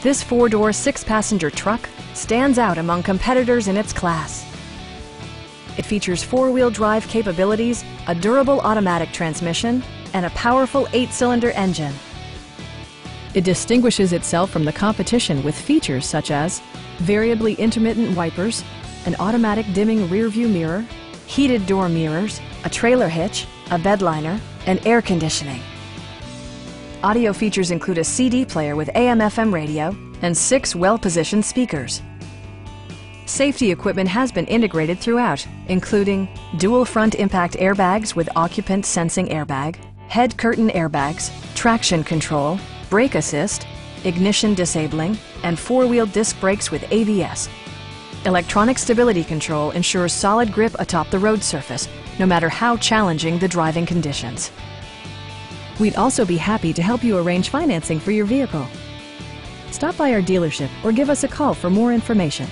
This four-door, six-passenger truck stands out among competitors in its class. It features four-wheel drive capabilities, a durable automatic transmission, and a powerful 8-cylinder engine. It distinguishes itself from the competition with features such as variably intermittent wipers, an automatic dimming rear-view mirror, heated door mirrors, a trailer hitch, a bed liner, and air conditioning. Audio features include a CD player with AM/FM radio and 6 well-positioned speakers. Safety equipment has been integrated throughout, including dual front impact airbags with occupant sensing airbag, head curtain airbags, traction control, brake assist, ignition disabling, and four-wheel disc brakes with ABS. Electronic stability control ensures solid grip atop the road surface, no matter how challenging the driving conditions. We'd also be happy to help you arrange financing for your vehicle. Stop by our dealership or give us a call for more information.